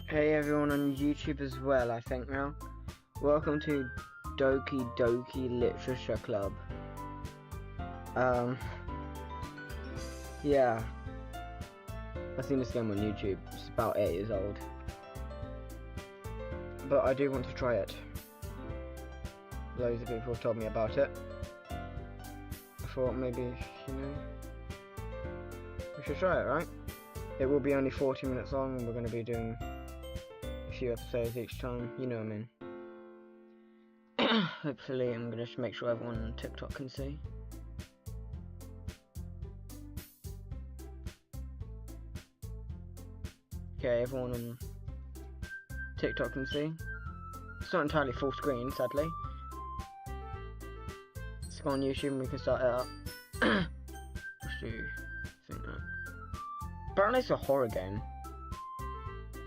Hey everyone on YouTube as well, I think now. Welcome to Doki Doki Literature Club. Yeah. I've seen this game on YouTube. It's about 8 years old. But I do want to try it. Loads of people have told me about it. I thought maybe, we should try it, right? It will be only 40 minutes long and we're going to be doing a few episodes each time, you know what I mean. Hopefully I'm going to make sure everyone on TikTok can see. Okay, everyone on TikTok can see. It's not entirely full screen, sadly. Let's go on YouTube and we can start it up. Just do think that. Apparently it's a horror game.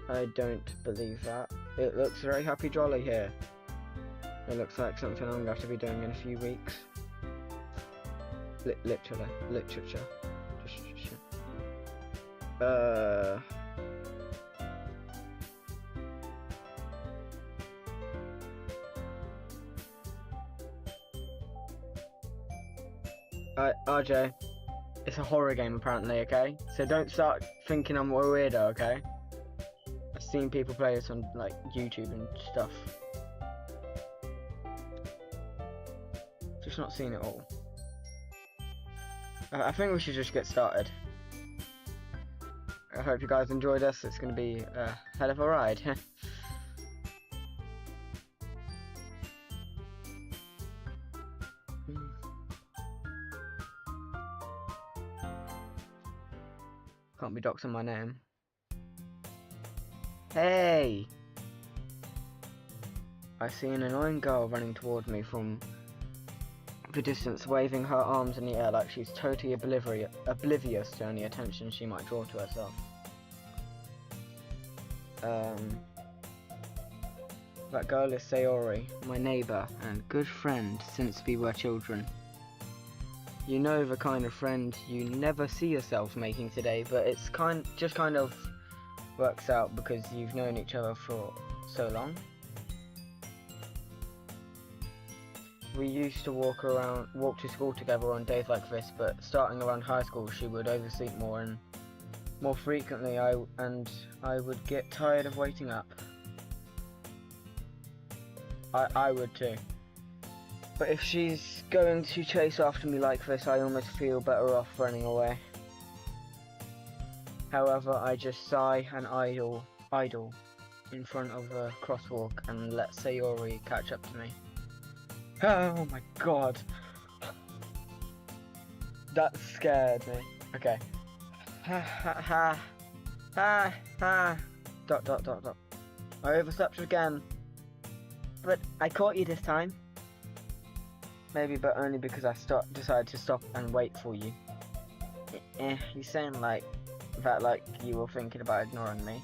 I don't believe that. It looks very happy jolly here. It looks like something I'm going to have to be doing in a few weeks. Literature. RJ, it's a horror game apparently, okay? So don't start thinking I'm a weirdo, okay? I've seen people play this on like YouTube and stuff. Just not seen it all. I think we should just get started. I hope you guys enjoyed this. It's going to be a hell of a ride. Can't be doxing my name. Hey! I see an annoying girl running toward me from the distance, waving her arms in the air like she's totally oblivious to any attention she might draw to herself. That girl is Sayori, my neighbour and good friend since we were children. You know, the kind of friend you never see yourself making today, but it's just kind of works out because you've known each other for so long. We used to walk to school together on days like this, but starting around high school she would oversleep more and more frequently I would get tired of waiting up. I would too. But if she's going to chase after me like this, I almost feel better off running away. However, I just sigh and idle in front of a crosswalk and let Sayori catch up to me. Oh my god. That scared me. Okay. Ha ha ha. Ha ha. ... I overslept again. But I caught you this time. Maybe, but only because I decided to stop and wait for you. You sound like that, like you were thinking about ignoring me.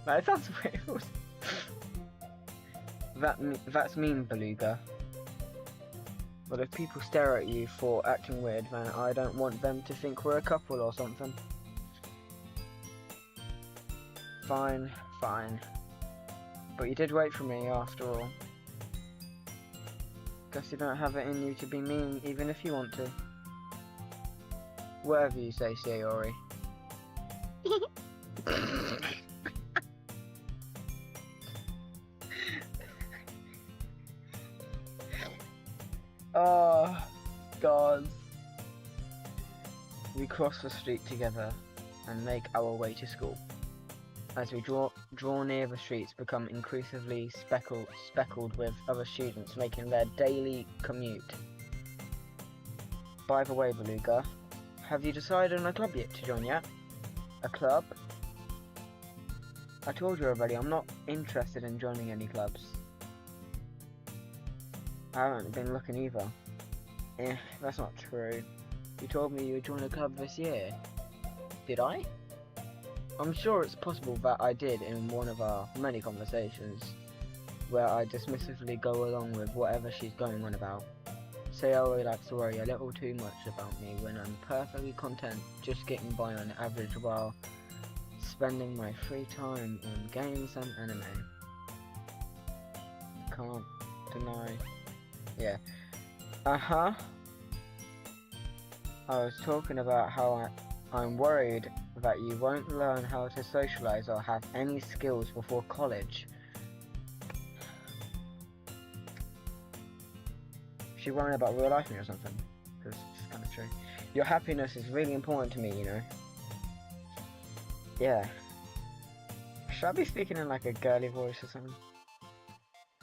That sounds weird. That's mean, Beluga. But if people stare at you for acting weird, then I don't want them to think we're a couple or something. Fine. But you did wait for me after all. Guess you don't have it in you to be mean, even if you want to. Whatever you say, Sayori. Oh, God. We cross the street together and make our way to school. As we draw near, the streets become increasingly speckled with other students making their daily commute. By the way, Beluga, have you decided on a club yet to join yet? A club? I told you already, I'm not interested in joining any clubs. I haven't been looking either. That's not true. You told me you would join a club this year. Did I? I'm sure it's possible that I did in one of our many conversations, where I dismissively go along with whatever she's going on about. Sayori likes to worry a little too much about me when I'm perfectly content just getting by on average while spending my free time on games and anime. Can't deny. Yeah. Uh-huh. I was talking about how I'm worried that you won't learn how to socialize or have any skills before college. She worried about real life me or something? Because it's kind of true. Your happiness is really important to me, you know. Yeah. Should I be speaking in like a girly voice or something?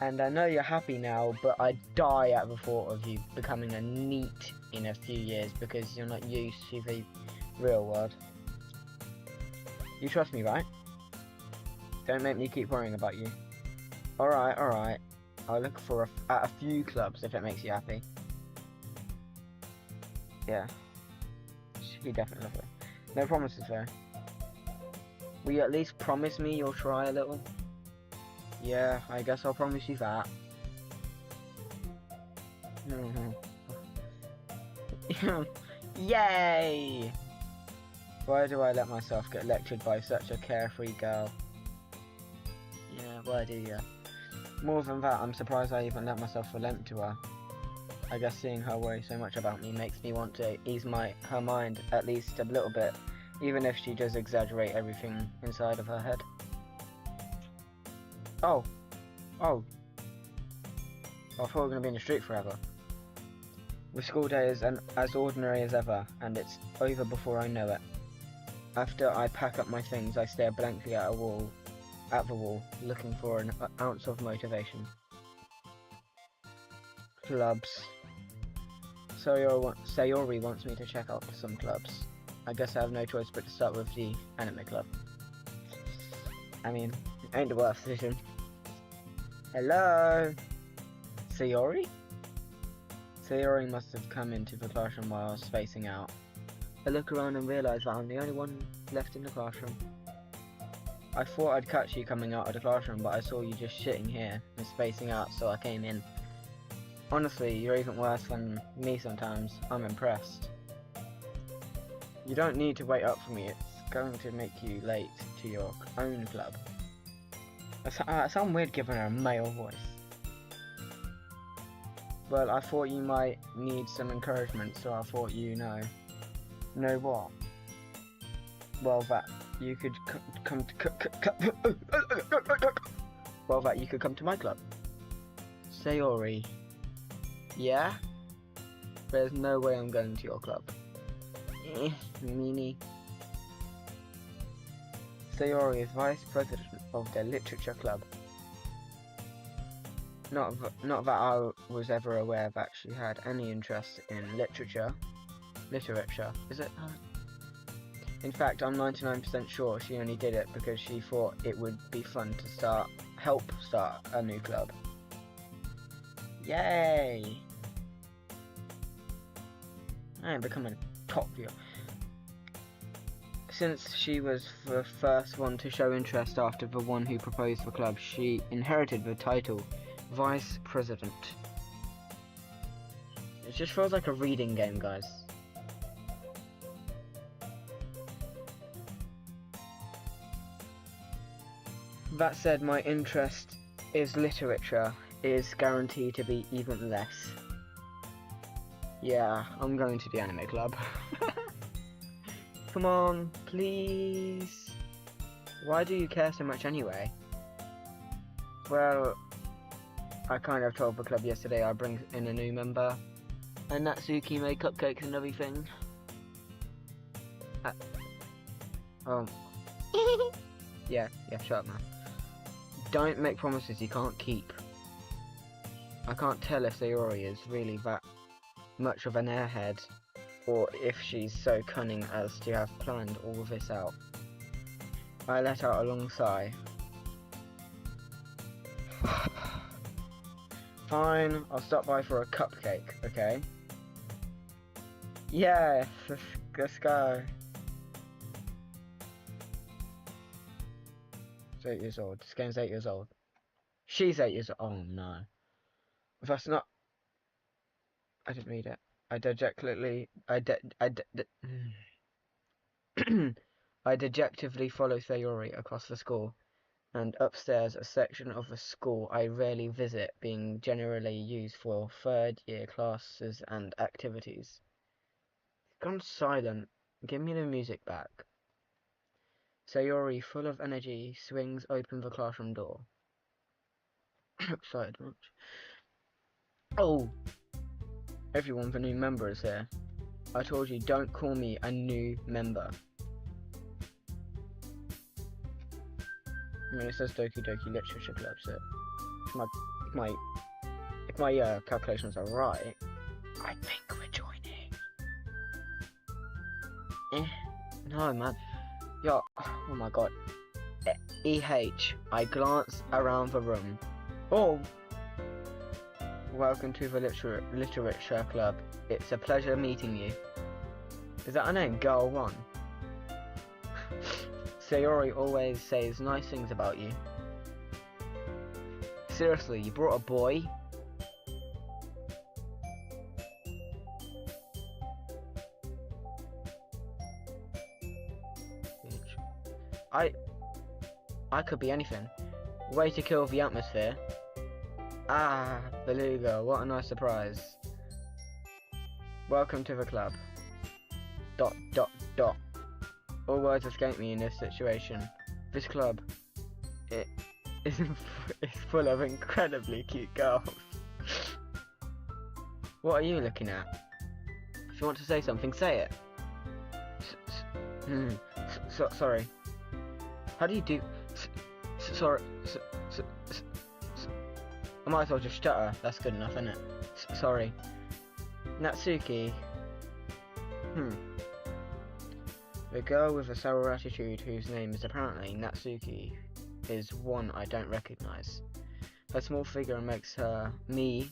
And I know you're happy now, but I die at the thought of you becoming a NEET in a few years because you're not used to the real world. You trust me, right? Don't make me keep worrying about you. Alright, alright. I'll look for at a few clubs if it makes you happy. Yeah. He definitely loves it. No promises though. Will you at least promise me you'll try a little? Yeah, I guess I'll promise you that. Yay! Why do I let myself get lectured by such a carefree girl? Yeah, why do you? More than that, I'm surprised I even let myself relent to her. I guess seeing her worry so much about me makes me want to ease her mind at least a little bit, even if she does exaggerate everything inside of her head. Oh. I thought we were going to be in the street forever. The school day is as ordinary as ever, and it's over before I know it. After I pack up my things, I stare blankly at the wall, looking for an ounce of motivation. Clubs. Sayori wants me to check out some clubs. I guess I have no choice but to start with the anime club. I mean, it ain't the worst decision. Hello? Sayori? Sayori must have come into the classroom while I was spacing out. I look around and realise that I'm the only one left in the classroom. I thought I'd catch you coming out of the classroom, but I saw you just sitting here and spacing out, so I came in. Honestly, you're even worse than me sometimes. I'm impressed. You don't need to wait up for me, it's going to make you late to your own club. I sound weird giving her a male voice. Well, I thought you might need some encouragement, so I thought Know what? Well, that you could come to my club. Sayori. Yeah? There's no way I'm going to your club. Meanie. Sayori is vice president of the literature club. Not that I was ever aware that she had any interest in literature. Is it? In fact, I'm 99% sure she only did it because she thought it would be fun to help start a new club. Yay! I am becoming top viewer. Since she was the first one to show interest after the one who proposed the club, she inherited the title Vice President. It just feels like a reading game, guys. That said, my interest is literature is guaranteed to be even less. Yeah, I'm going to the anime club. Come on, please. Why do you care so much anyway? Well, I kind of told the club yesterday I'd bring in a new member. And Natsuki made cupcakes and everything. Yeah, shut up now. Don't make promises you can't keep. I can't tell if Sayori is really that much of an airhead, or if she's so cunning as to have planned all this out. I let out a long sigh. Fine, I'll stop by for a cupcake, okay? Yes, let's go. She's 8 years old. This game's 8 years old. She's 8 years old. Oh no. That's not... I didn't read it. I I dejectedly follow Sayori across the school, and upstairs a section of the school I rarely visit, being generally used for third-year classes and activities. It's gone silent. Give me the music back. Sayori, full of energy, swings open the classroom door. Excited much? Oh! Everyone, the new member is here. I told you, don't call me a new member. I mean, it says Doki Doki Literature Club, so if my calculations are right, I think we're joining. No, man. Yo, oh my god. EH, I glance around the room. Oh! Welcome to the Literature Club. It's a pleasure meeting you. Is that her name? Girl 1? Sayori always says nice things about you. Seriously, you brought a boy? I could be anything. Way to kill the atmosphere. Ah, Beluga, what a nice surprise. Welcome to the club. ... All words escape me in this situation. This club, it is full of incredibly cute girls. What are you looking at? If you want to say something, say it. Sorry. How do you do? Sorry. I might as well just stutter. That's good enough, isn't it? Sorry. Natsuki. The girl with a sour attitude, whose name is apparently Natsuki, is one I don't recognize. Her small figure makes me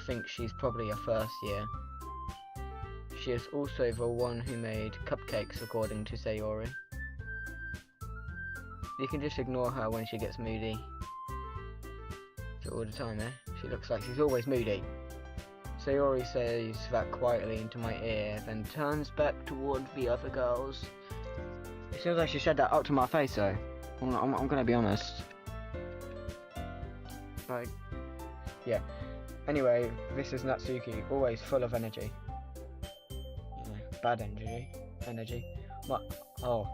think she's probably a first year. She is also the one who made cupcakes, according to Sayori. You can just ignore her when she gets moody. So all the time, eh? She looks like she's always moody. Sayori says that quietly into my ear, then turns back toward the other girls. It seems like she said that up to my face, though. I'm gonna be honest. Like, yeah. Anyway, this is Natsuki, always full of energy. Yeah, bad energy. What? Oh,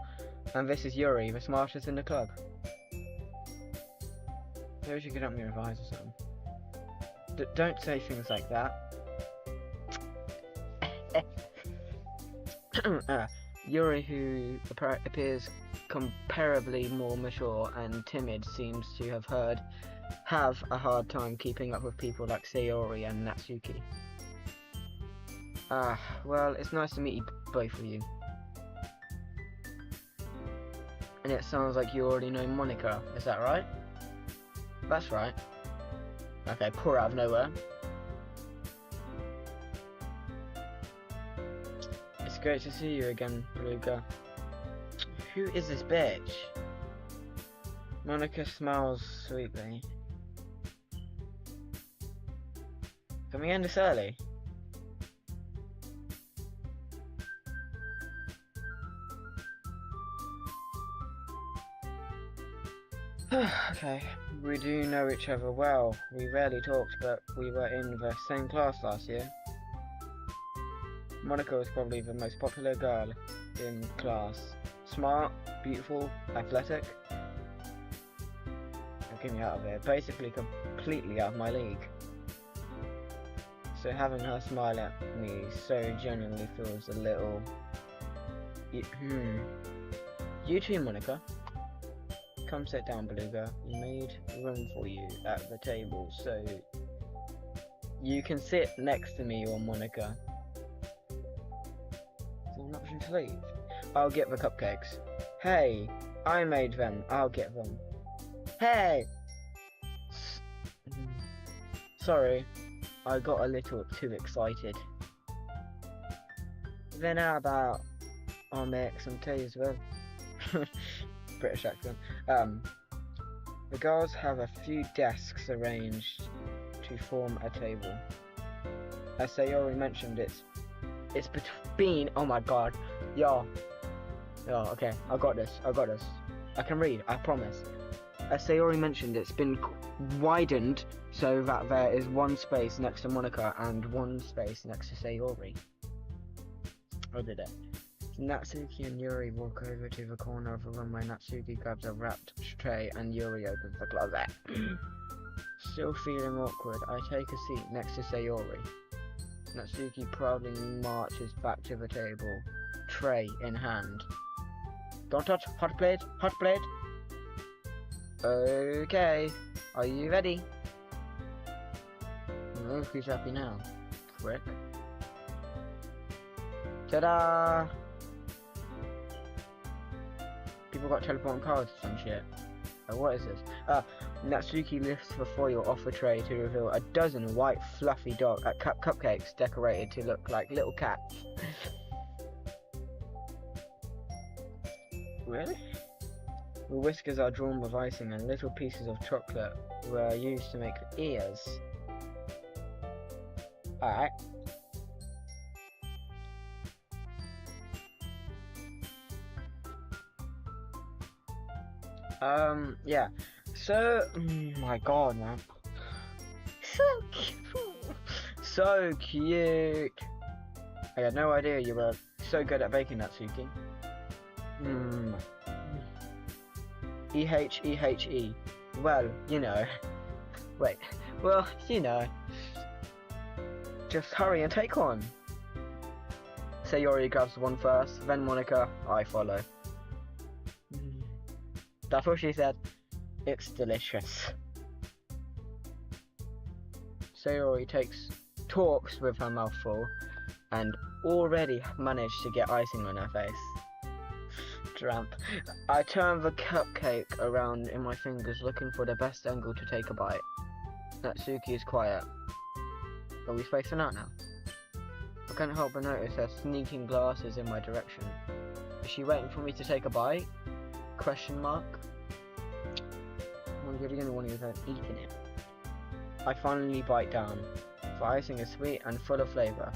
and this is Yuri, the smartest in the club. Maybe she could help me revise or something. Don't say things like that. Yuri, who appears comparably more mature and timid, seems to have a hard time keeping up with people like Sayori and Natsuki. Well, it's nice to meet you, both of you. And it sounds like you already know Monica, is that right? That's right. Okay, poor out of nowhere. It's great to see you again, Beluga. Who is this bitch? Monica smiles sweetly. Can we end this early? Okay, we do know each other well. We rarely talked, but we were in the same class last year. Monica was probably the most popular girl in class. Smart, beautiful, athletic. Get me out of here. Basically completely out of my league. So having her smile at me so genuinely feels a little... You too, Monica. Come sit down, Beluga. We made room for you at the table, so you can sit next to me or Monica. Is there an option to leave? I'll get the cupcakes. Hey, I made them. I'll get them. Hey! Sorry, I got a little too excited. Then how about I'll make some tea as well? British accent. The girls have a few desks arranged to form a table. As Sayori mentioned, it's It's between. Oh my god. Yo. Okay. I got this. I can read. I promise. As Sayori mentioned, it's been widened so that there is one space next to Monica and one space next to Sayori. I did it. Natsuki and Yuri walk over to the corner of the room where Natsuki grabs a wrapped tray and Yuri opens the closet. Still feeling awkward, I take a seat next to Sayori. Natsuki proudly marches back to the table, tray in hand. Don't touch, hot plate, hot plate. Okay, are you ready? Look who's happy now. Frick. Ta-da! People got teleporting cards or some shit. Oh, what is this? Natsuki lifts the foil off the tray to reveal a dozen white fluffy cupcakes decorated to look like little cats. Really? The whiskers are drawn with icing and little pieces of chocolate were used to make the ears. Alright. Yeah. So, my god, man. So cute. So cute. I had no idea you were so good at baking, Natsuki. E-H-E-H-E. Well, you know. Wait. Well, you know. Just hurry and take one. Sayori grabs one first, then Monica. I follow. That's what she said. It's delicious. Sayori talks with her mouth full and already managed to get icing on her face. Tramp. I turn the cupcake around in my fingers looking for the best angle to take a bite. Natsuki is quiet. Are we spacing out now? I can't help but notice her sneaking glasses in my direction. Is she waiting for me to take a bite? Question mark. I'm really gonna want to without eating it. I finally bite down. The icing is sweet and full of flavour.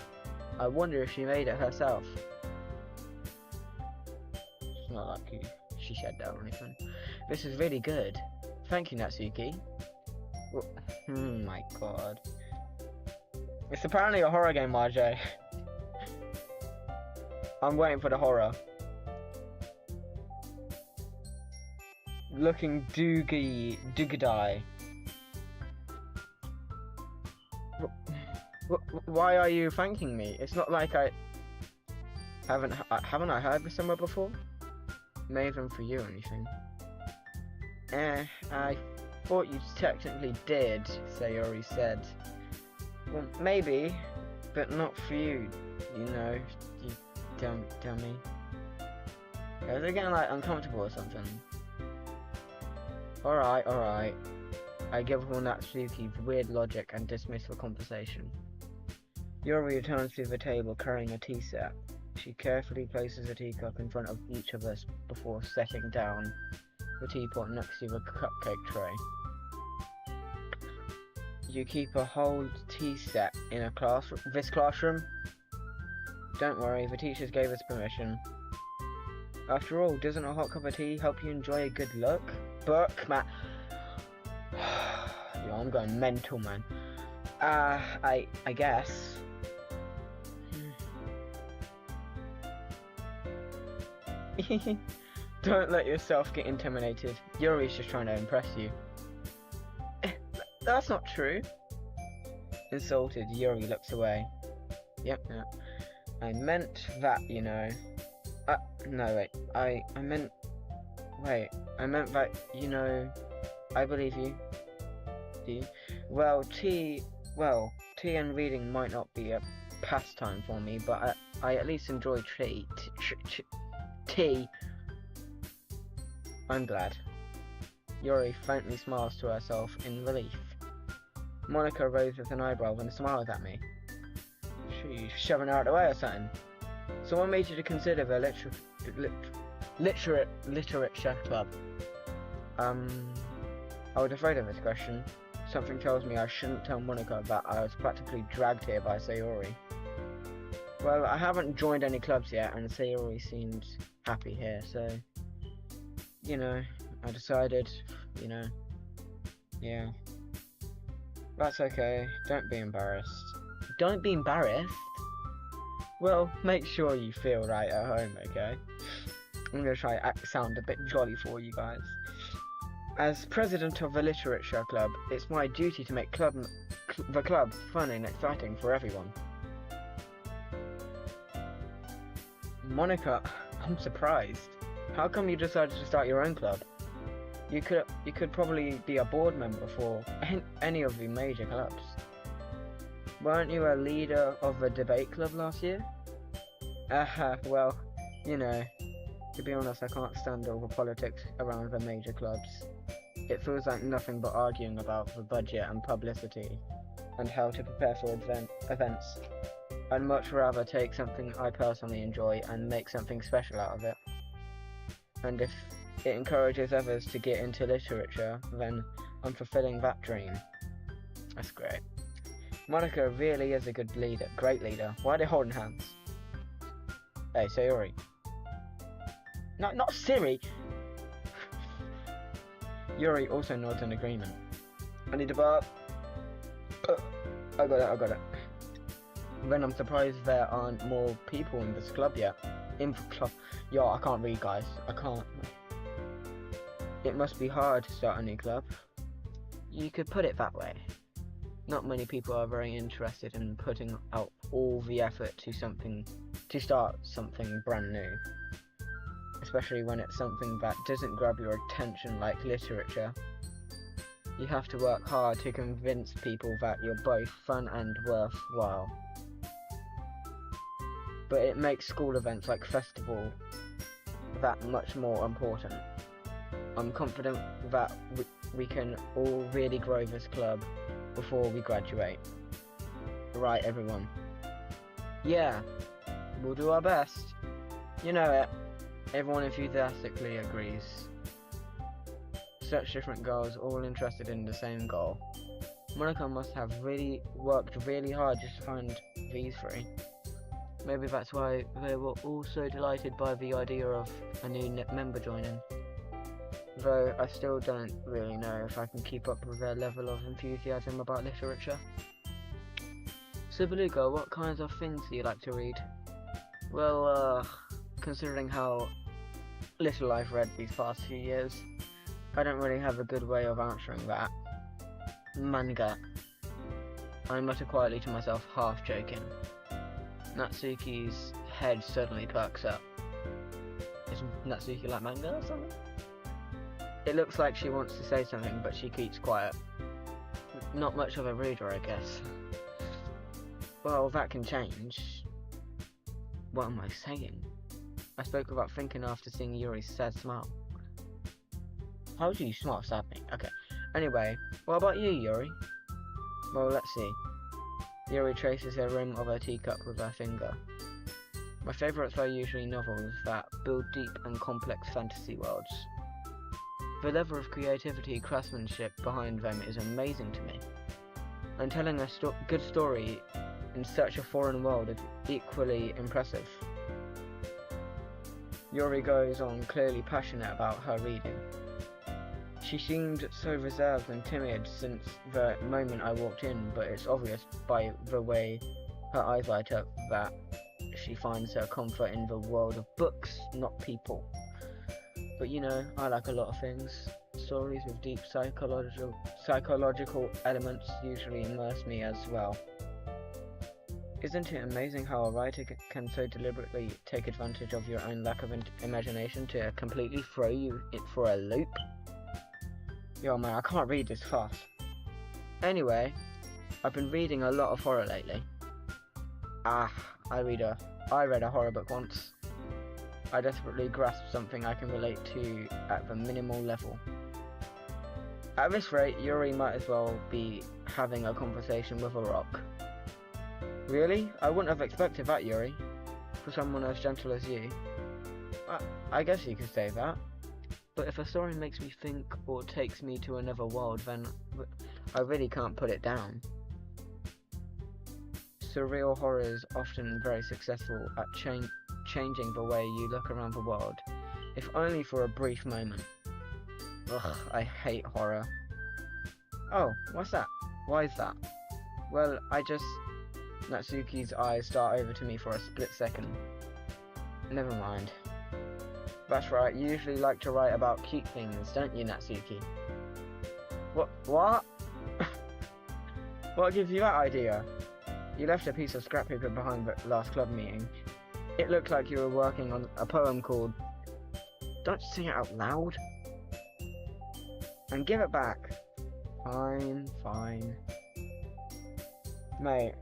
I wonder if she made it herself. It's not like she said that or anything. This is really good. Thank you, Natsuki. Oh my god. It's apparently a horror game, RJ. I'm waiting for the horror. Looking Doogady. Why are you thanking me? It's not like haven't I heard this somewhere before? Made them for you or anything. I thought you technically did, Sayori said. Well, maybe, but not for you, you know, you dummy. Is it getting like uncomfortable or something? Alright. I give Natsuki weird logic and dismiss the conversation. Yuri returns to the table carrying a tea set. She carefully places a teacup in front of each of us before setting down the teapot next to the cupcake tray. You keep a whole tea set in a this classroom? Don't worry, the teachers gave us permission. After all, doesn't a hot cup of tea help you enjoy a good look? Book, man. Yo, I'm going mental, man. I guess. Don't let yourself get intimidated. Yuri's just trying to impress you. That's not true. Insulted, Yuri looks away. Yep. I meant that, you know. No, wait. I meant that, you know, I believe you. Do you? Well, tea and reading might not be a pastime for me, but I at least enjoy tea. I'm glad. Yuri faintly smiles to herself in relief. Monica raises an eyebrow and smiles at me. She's shoving her out of the way or something. Someone made you to consider the literature club. I was afraid of this question. Something tells me I shouldn't tell Monica that I was practically dragged here by Sayori. Well, I haven't joined any clubs yet, and Sayori seemed happy here, so, you know, I decided, you know, yeah. That's okay, don't be embarrassed. Don't be embarrassed? Well, make sure you feel right at home, okay? I'm gonna try to sound a bit jolly for you guys. As president of the literature club, it's my duty to make the club fun and exciting for everyone. Monica, I'm surprised. How come you decided to start your own club? You could probably be a board member for any of the major clubs. Weren't you a leader of a debate club last year? Well, you know, to be honest, I can't stand all the politics around the major clubs. It feels like nothing but arguing about the budget and publicity, and how to prepare for events. I'd much rather take something I personally enjoy and make something special out of it. And if it encourages others to get into literature, then I'm fulfilling that dream. That's great. Monica really is a good leader, great leader. Why are they holding hands? Hey, Sayori. No, not Siri! Yuri also nods in agreement. I need a bar. I got it. Then I'm surprised there aren't more people in this club yet. In the club. Yo, I can't read, guys. I can't. It must be hard to start a new club. You could put it that way. Not many people are very interested in putting out all the effort to start something brand new. Especially when it's something that doesn't grab your attention like literature. You have to work hard to convince people that you're both fun and worthwhile. But it makes school events like festival that much more important. I'm confident that we can all really grow this club before we graduate. Right, everyone? Yeah, we'll do our best. You know it. Everyone enthusiastically agrees. Such different girls, all interested in the same goal. Monica must have worked really hard just to find these three. Maybe that's why they were all so delighted by the idea of a new member joining. Though I still don't really know if I can keep up with their level of enthusiasm about literature. So Beluga, what kinds of things do you like to read? Well, considering how little I've read these past few years, I don't really have a good way of answering that. Manga. I mutter quietly to myself, half joking. Natsuki's head suddenly perks up. Is Natsuki like manga or something? It looks like she wants to say something, but she keeps quiet. Not much of a reader, I guess. Well, that can change. What am I saying? I spoke without thinking after seeing Yuri's sad smile. How do you smile sadly? Okay. Anyway, what about you, Yuri? Well, let's see. Yuri traces the rim of her teacup with her finger. My favourites are usually novels that build deep and complex fantasy worlds. The level of creativity, craftsmanship behind them is amazing to me. And telling a good story in such a foreign world is equally impressive. Yuri goes on, clearly passionate about her reading. She seemed so reserved and timid since the moment I walked in, but it's obvious by the way her eyes light up that she finds her comfort in the world of books, not people. But you know, I like a lot of things. Stories with deep psychological elements usually immerse me as well. Isn't it amazing how a writer can so deliberately take advantage of your own lack of imagination to completely throw you for a loop? Yo man, I can't read this fast. Anyway, I've been reading a lot of horror lately. I read a horror book once. I desperately grasp something I can relate to at the minimal level. At this rate, Yuri might as well be having a conversation with a rock. Really? I wouldn't have expected that, Yuri. For someone as gentle as you. I guess you could say that. But if a story makes me think or takes me to another world, then I really can't put it down. surreal horrors often very successful at changing the way you look around the world, if only for a brief moment. Ugh, I hate horror. Oh, what's that? Why is that? Well, Natsuki's eyes start over to me for a split second. Never mind. That's right, you usually like to write about cute things, don't you, Natsuki? What? What gives you that idea? You left a piece of scrap paper behind the last club meeting. It looked like you were working on a poem called... Don't say it out loud. And give it back. Fine. Mate.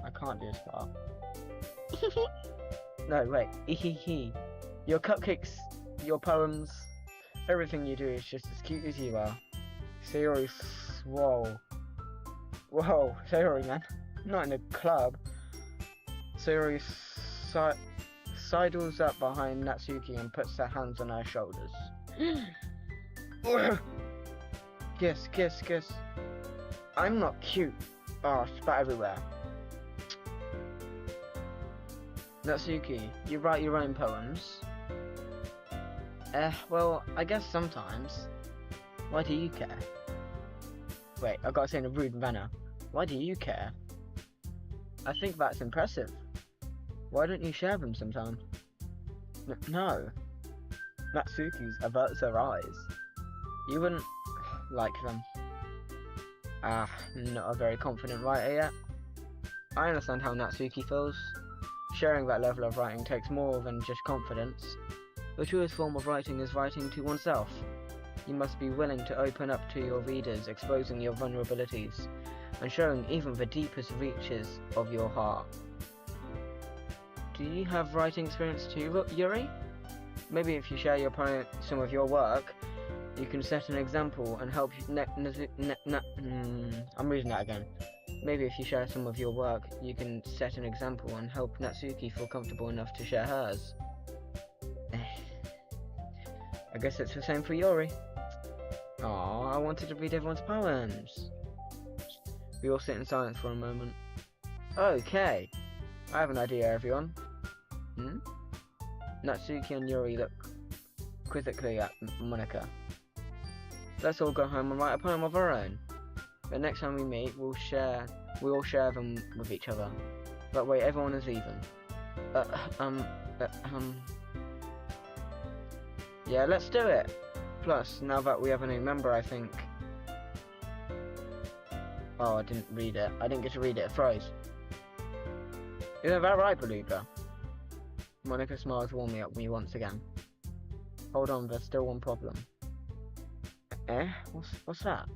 I can't do this part. No, wait. Your cupcakes, your poems, everything you do is just as cute as you are. Sayori, whoa, Sayori, man. Not in a club. Sayori sidles up behind Natsuki and puts her hands on her shoulders. Kiss. I'm not cute. Oh, spat everywhere. Natsuki, you write your own poems? Well, I guess sometimes. Why do you care? Wait, I gotta say in a rude manner. Why do you care? I think that's impressive. Why don't you share them sometime? No. Natsuki averts her eyes. You wouldn't like them. Not a very confident writer yet. I understand how Natsuki feels. Sharing that level of writing takes more than just confidence. The truest form of writing is writing to oneself. You must be willing to open up to your readers, exposing your vulnerabilities, and showing even the deepest reaches of your heart. Do you have writing experience too, Yuri? Maybe if you share some of your work, you can set an example and help I'm reading that again. Maybe if you share some of your work, you can set an example and help Natsuki feel comfortable enough to share hers. I guess it's the same for Yuri. Aww, I wanted to read everyone's poems. We all sit in silence for a moment. Okay, I have an idea, everyone. Natsuki and Yuri look quizzically at Monika. Let's all go home and write a poem of our own. The next time we meet, we'll all share them with each other. That way everyone is even. Yeah, let's do it! Plus, now that we have a new member, I think... Oh, I didn't read it. I didn't get to read it, it froze. Isn't that right, Beluga? Monika smiles warmly at me once again. Hold on, there's still one problem. What's that?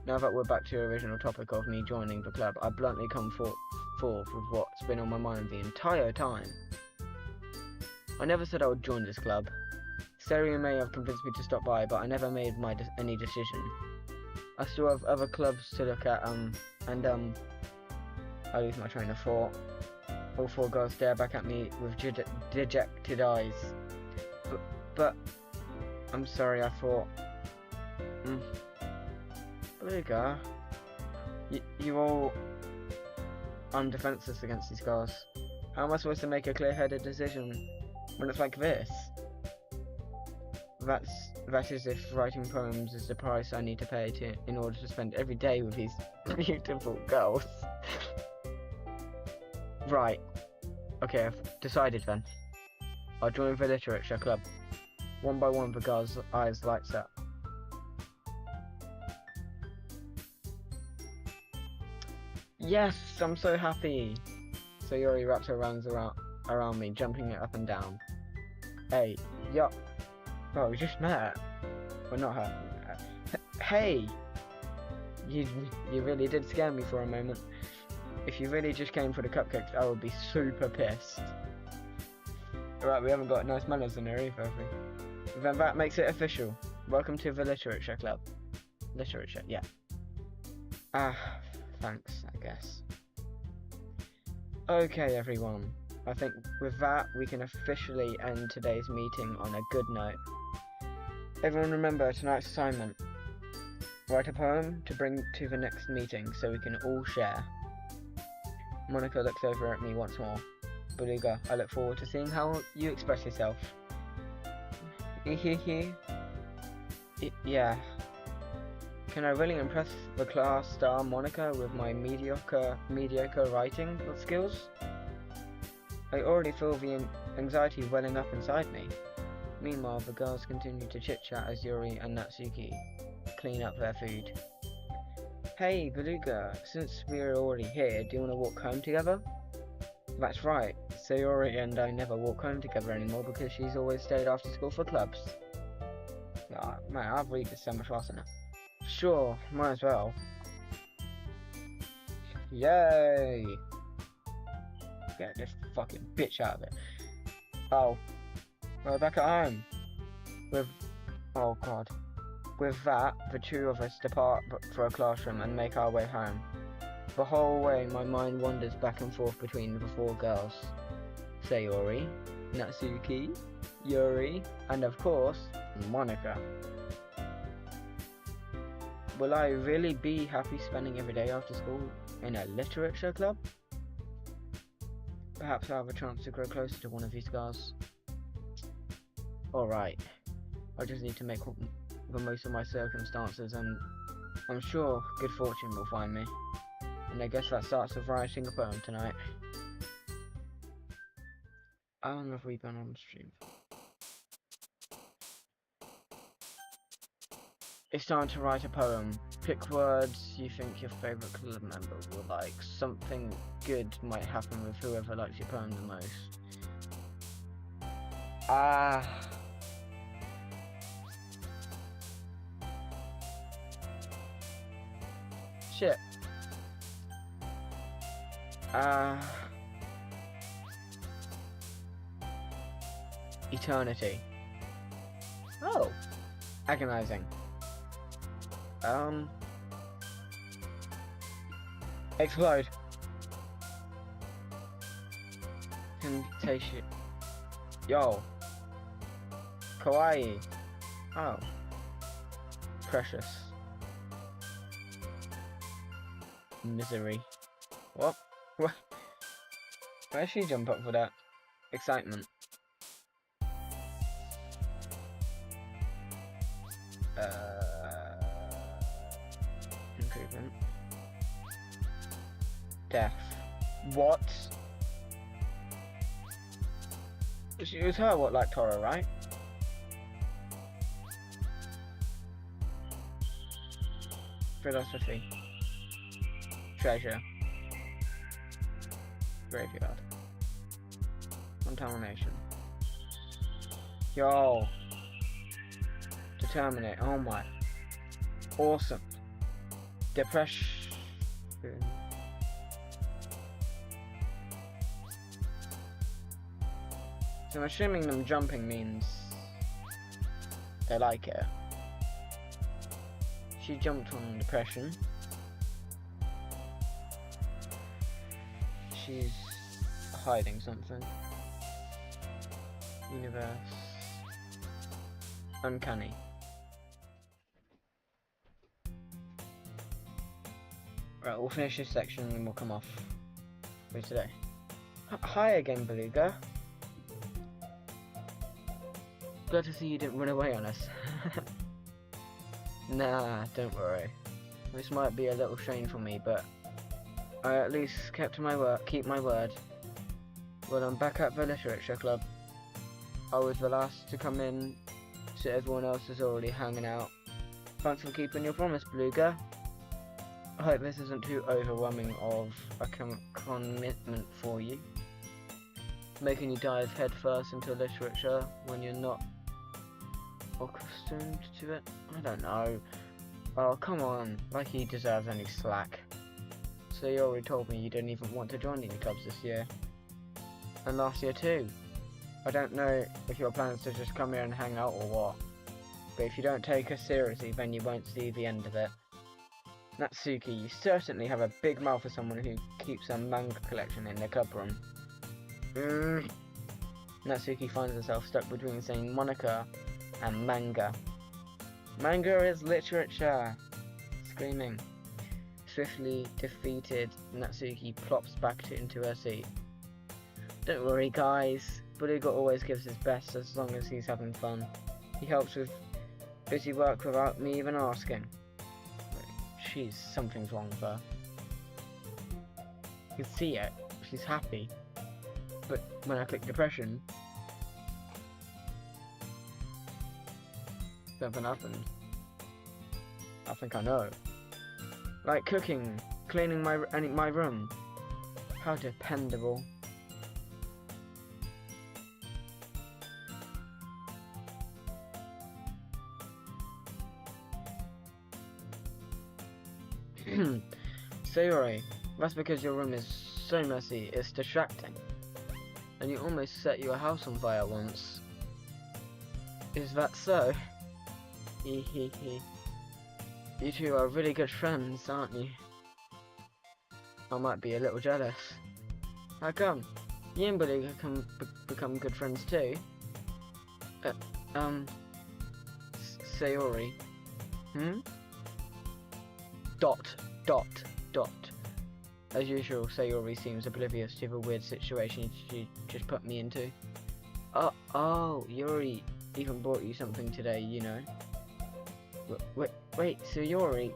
Now that we're back to the original topic of me joining the club, I bluntly come forth with what's been on my mind the entire time. I never said I would join this club. Stereo may have convinced me to stop by, but I never made any decision. I still have other clubs to look at, I lose my train of thought. All four girls stare back at me with dejected eyes. But I'm sorry, I thought... Beluga, you all... I'm defenseless against these girls. How am I supposed to make a clear-headed decision when it's like this? That is if writing poems is the price I need to pay in order to spend every day with these beautiful girls. Right. Okay, I've decided then. I'll join the literature club. One by one, the girl's eyes lights up. Yes, I'm so happy. So Yuri wraps her arms around me, jumping it up and down. Hey, yup. Oh, we just met. Well, not her. Hey! You really did scare me for a moment. If you really just came for the cupcakes, I would be super pissed. Alright, we haven't got nice manners in here either, have we? Then that makes it official. Welcome to the literature club. Literature, yeah. Thanks, I guess. Okay, everyone. I think with that, we can officially end today's meeting on a good note. Everyone remember tonight's assignment. Write a poem to bring to the next meeting so we can all share. Monica looks over at me once more. Beluga, I look forward to seeing how you express yourself. Yeah. Can I really impress the class star Monica with my mediocre writing skills? I already feel the anxiety welling up inside me. Meanwhile, the girls continue to chit-chat as Yuri and Natsuki clean up their food. Hey, Beluga, since we're already here, do you want to walk home together? That's right, Sayori and I never walk home together anymore because she's always stayed after school for clubs. Oh, man, I'll read this so much faster now. Sure, might as well. Yay! Get this fucking bitch out of it. Oh, we're back at home. Oh god. With that, the two of us depart for a classroom and make our way home. The whole way, my mind wanders back and forth between the four girls. Sayori, Natsuki, Yuri, and of course, Monica. Will I really be happy spending every day after school in a literature club? Perhaps I'll have a chance to grow closer to one of these girls. Alright, I just need to make the most of my circumstances, and I'm sure good fortune will find me. And I guess that starts with writing a poem tonight. How long have we been on stream? It's time to write a poem. Pick words you think your favourite club member will like. Something good might happen with whoever likes your poem the most. Shit. Eternity. Oh. Agonizing. Explode. Temptation. Yo. Kawaii. Oh. Precious. Misery. What? What? Where'd she jump up for that? Excitement. Improvement. Death. What? It was her what liked horror, right? Philosophy. Treasure. Graveyard. Contamination. Yo. Determinate. Oh my. Awesome. Depression. So I'm assuming them jumping means they like it. She jumped on depression. She's hiding something. Universe. Uncanny. Right, we'll finish this section and we'll come off for today. Hi again, Beluga. Glad to see you didn't run away on us. Nah, don't worry. This might be a little strange for me, but I at least kept my word. Keep my word. Well, I'm back at the literature club. I was the last to come in, so everyone else is already hanging out. Thanks for keeping your promise, Beluga. I hope this isn't too overwhelming of a commitment for you. Making you dive headfirst into literature when you're not accustomed to it? I don't know. Oh, come on. Like he deserves any slack. So you already told me you didn't even want to join any clubs this year. And last year too. I don't know if your plan is to just come here and hang out or what. But if you don't take us seriously, then you won't see the end of it. Natsuki, you certainly have a big mouth for someone who keeps a manga collection in their club room. Natsuki finds herself stuck between saying Monica and manga. Manga is literature. screaming. Swiftly defeated, Natsuki plops back into her seat. Don't worry, guys. Buliga always gives his best as long as he's having fun. He helps with busy work without me even asking. Something's wrong with her. You can see it. She's happy. But when I click depression, something happened. I think I know. Like cooking, cleaning my room. How dependable. Sayori, that's because your room is so messy, it's distracting. And you almost set your house on fire once. Is that so? Hehehe. You two are really good friends, aren't you? I might be a little jealous. How come? You and Buddy can become good friends too? Sayori. Dot. As usual, Sayori seems oblivious to the weird situation she just put me into. Oh, Yuri even bought you something today, you know. Wait, Sayori?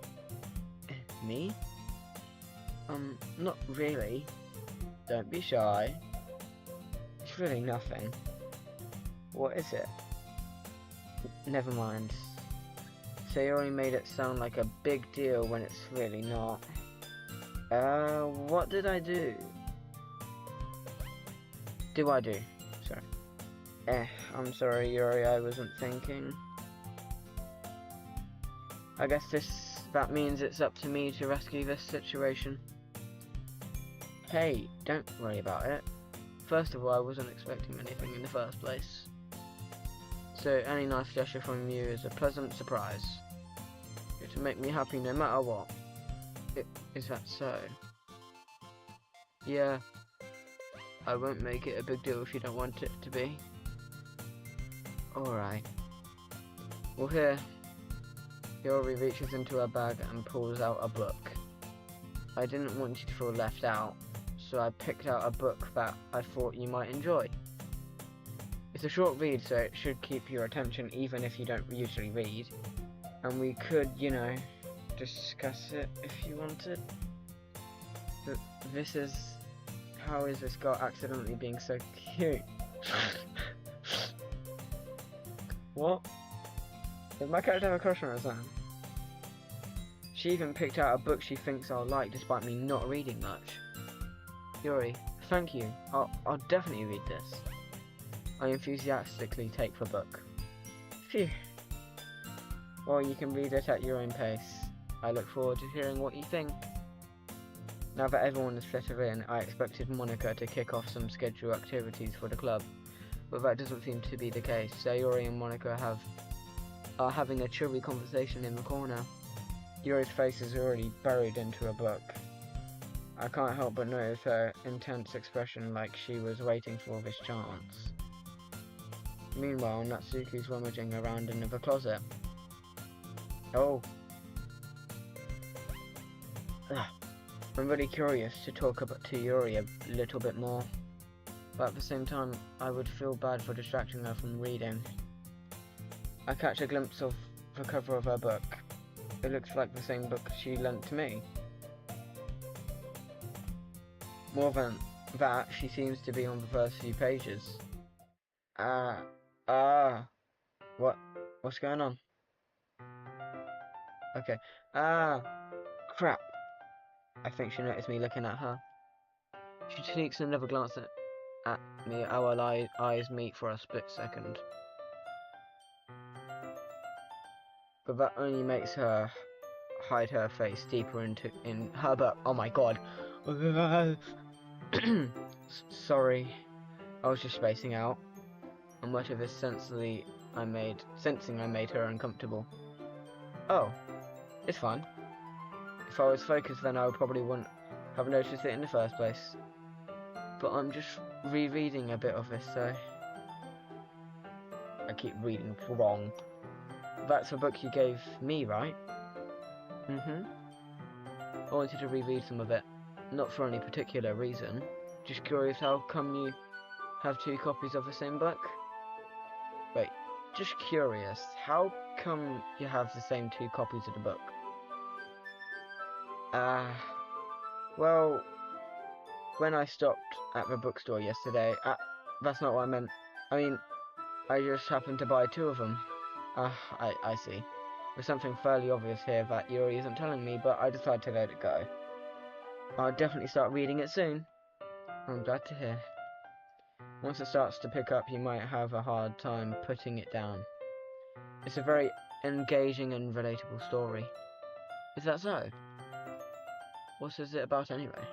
Me? Not really. Don't be shy. It's really nothing. What is it? Never mind. Sayori made it sound like a big deal when it's really not. What did I do? Sorry. I'm sorry, Yuri, I wasn't thinking. I guess that means it's up to me to rescue this situation. Hey, don't worry about it. First of all, I wasn't expecting anything in the first place. So any nice gesture from you is a pleasant surprise. You're to make me happy no matter what. Is that so? Yeah. I won't make it a big deal if you don't want it to be. Alright. Well, here. Yuri reaches into her bag and pulls out a book. I didn't want you to feel left out, so I picked out a book that I thought you might enjoy. It's a short read, so it should keep your attention even if you don't usually read. And we could, you know, discuss it if you wanted. But this is... How is this girl accidentally being so cute? What? Did my character have a crush on her son? She even picked out a book she thinks I'll like despite me not reading much. Yuri, thank you. I'll definitely read this. I enthusiastically take the book. Phew. Well, you can read it at your own pace. I look forward to hearing what you think. Now that everyone is settled in, I expected Monica to kick off some scheduled activities for the club, but that doesn't seem to be the case. Sayori and Monica are having a cheery conversation in the corner. Yuri's face is already buried into a book. I can't help but notice her intense expression, like she was waiting for this chance. Meanwhile, Natsuki's rummaging around in the closet. Oh. I'm really curious to talk to Yuri a little bit more, but at the same time, I would feel bad for distracting her from reading. I catch a glimpse of the cover of her book. It looks like the same book she lent to me. More than that, she seems to be on the first few pages. What's going on? Okay. Crap. I think she noticed me looking at her. She sneaks another glance at me. Our eyes meet for a split second. But that only makes her hide her face deeper in her book. Oh my god. Sorry. I was just spacing out. And much of this sensing I made her uncomfortable. Oh. It's fine. If I was focused, then I probably wouldn't have noticed it in the first place. But I'm just rereading a bit of this, so... I keep reading wrong. That's a book you gave me, right? Mm-hmm. I wanted to reread some of it. Not for any particular reason. Just curious how come you have two copies of the same book? Wait, just curious, how come you have the same two copies of the book? Well, when I stopped at the bookstore yesterday, that's not what I meant. I mean, I just happened to buy two of them. I see. There's something fairly obvious here that Yuri isn't telling me, but I decided to let it go. I'll definitely start reading it soon. I'm glad to hear. Once it starts to pick up, you might have a hard time putting it down. It's a very engaging and relatable story. Is that so? What is it about anyway?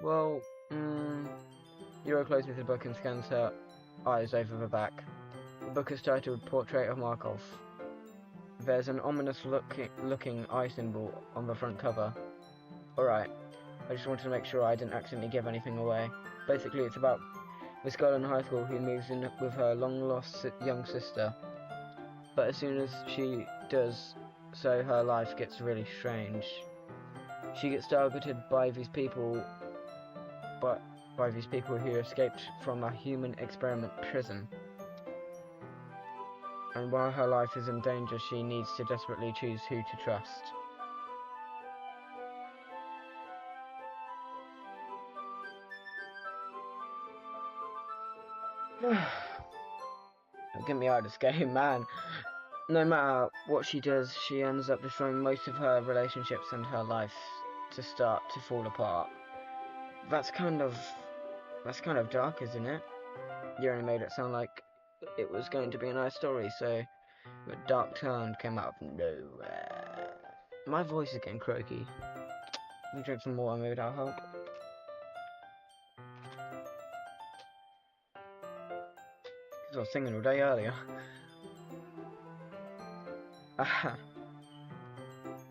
Well, Yuri closes the book and scans her eyes over the back. The book is titled Portrait of Markov. There's an ominous looking eye symbol on the front cover. Alright, I just wanted to make sure I didn't accidentally give anything away. Basically, it's about this girl in high school who moves in with her long-lost young sister. But as soon as she does so, her life gets really strange. She gets targeted by these people, who escaped from a human experiment prison. And while her life is in danger, she needs to desperately choose who to trust. Get me out of this game, man. No matter what she does, she ends up destroying most of her relationships and her life to start to fall apart. That's kind of dark, isn't it? You only made it sound like it was going to be a nice story, so the dark turn came out of nowhere. My voice is getting croaky. Let me drink some water, maybe that'll help. I was singing all day earlier. Aha.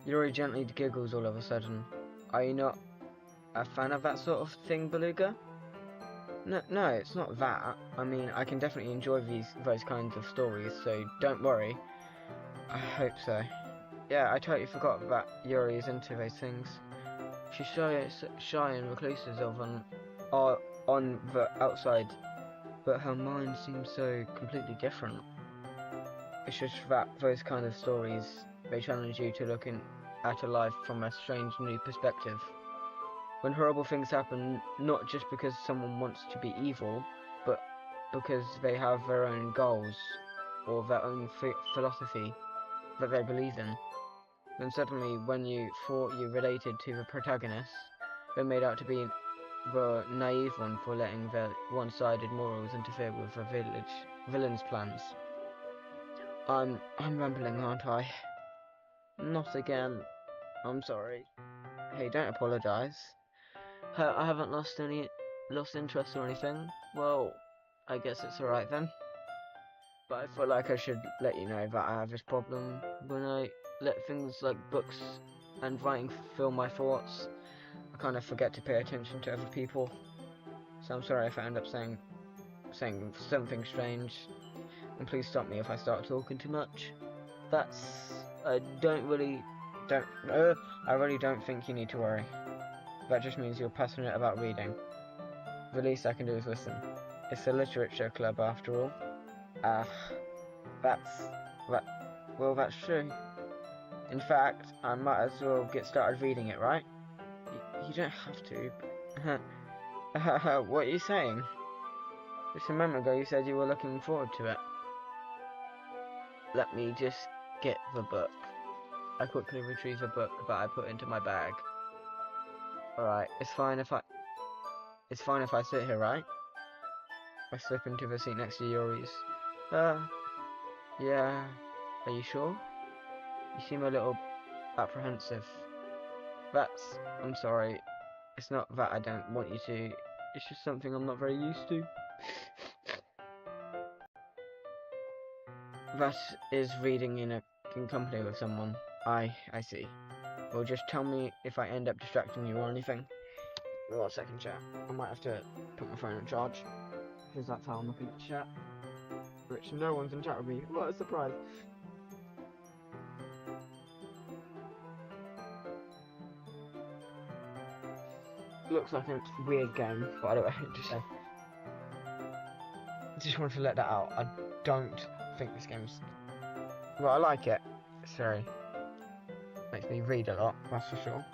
Yuri gently giggles all of a sudden. Are you not a fan of that sort of thing, Beluga? No, it's not that. I mean, I can definitely enjoy those kinds of stories, so don't worry. I hope so. Yeah, I totally forgot that Yuri is into those things. She's shy and reclusive on the outside, but her mind seems so completely different. It's just that those kind of stories, they challenge you to look at a life from a strange new perspective. When horrible things happen, not just because someone wants to be evil, but because they have their own goals, or their own philosophy that they believe in. Then suddenly, when you thought you related to the protagonist, they're made out to be the naive one for letting their one-sided morals interfere with the villain's plans. I'm rambling, aren't I? Not again. I'm sorry. Hey, don't apologise. I haven't lost interest or anything. Well, I guess it's alright then. But I feel like I should let you know that I have this problem when I let things like books and writing fill my thoughts. I kind of forget to pay attention to other people. So I'm sorry if I end up saying something strange. And please stop me if I start talking too much. I really don't think you need to worry. That just means you're passionate about reading. The least I can do is listen. It's a literature club after all. That's true. In fact, I might as well get started reading it, right? You don't have to. What are you saying? Just a moment ago you said you were looking forward to it. Let me just get the book. I quickly retrieve the book that I put into my bag. Alright, it's fine if I sit here, right? I slip into the seat next to Yuri's. Yeah. Are you sure? You seem a little apprehensive. I'm sorry. It's not that I don't want you to. It's just something I'm not very used to. That is reading in company with someone. I see. Well, just tell me if I end up distracting you or anything. 1 second, chat. I might have to put my phone on charge. Because that's how I'm looking at chat. Which no one's in chat with me. What a surprise. looks like a weird game, by the way. Just wanted to let that out. I don't think this game's... Well, I like it. Sorry. Makes me read a lot, that's for sure.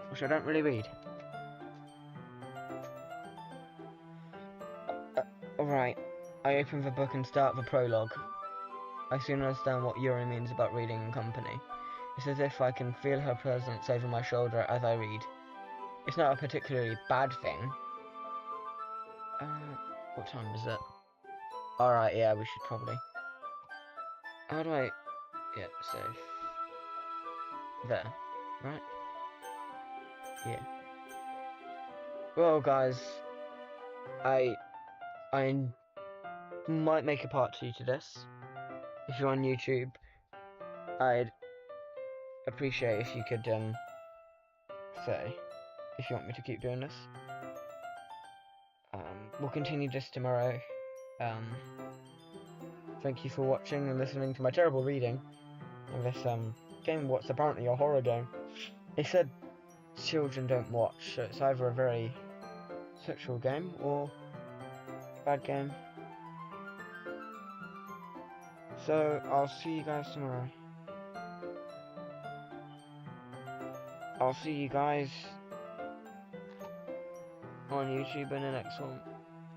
Which I don't really read. Alright. I open the book and start the prologue. I soon understand what Yuri means about reading in company. It's as if I can feel her presence over my shoulder as I read. It's not a particularly bad thing. What time is it? Alright, yeah, we should probably... How do I... Yeah, save. There. Right? Yeah. Well, guys, I might make a part 2 to this. If you're on YouTube, I'd appreciate if you could say if you want me to keep doing this. We'll continue this tomorrow. Thank you for watching and listening to my terrible reading of this game. What's apparently a horror game. They said children don't watch, so it's either a very sexual game or a bad game. So I'll see you guys tomorrow. I'll see you guys on YouTube in the next one.